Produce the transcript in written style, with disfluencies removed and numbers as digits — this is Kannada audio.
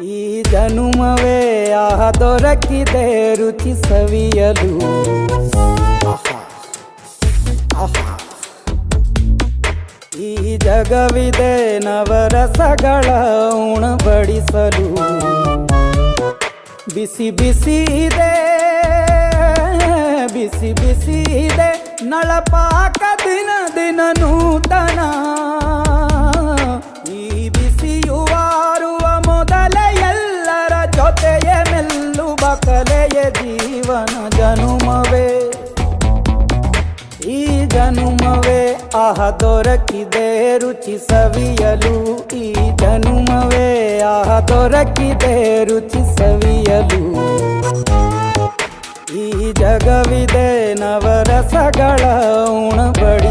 ಈ ಜನುಮವೇ ಆಹ ದೊರಕಿದೆ ರುಚಿ ಸವಿಯಲು. ಆಹಾ ಆಹಾ. ಈ ಜಗವಿದೆ ನವರಸಗಳ ಉಣಬಡಿಸಲು. ಬಿಸಿ ಬಿಸಿ ಇದೆ ಬಿಸಿ ಬಿಸಿ ಇದೆ ನಳಪಾಕ ದಿನ ದಿನ ನೂತನ. ಈ ಬಿಸಿಯುವಾರುವ ಮೊದಲೇ ಎಲ್ಲರ ಜೊತೆಯ ಮೆಲ್ಲುವ ಕಲೆಯ ಜೀವನ ಜನುಮವೇ. ಈ ಜನುಮವೇ ಆಹ ದೊರಕಿದೆ ರುಚಿ ಸವಿಯಲು. ಈ ಜನುಮವೇ ಆಹ ದೊರಕಿದೆ ರುಚಿ ಸವಿಯಲು. ಈ ಜಗವಿದೆ ನವರಸಗಳ ಉಣಬಡಿ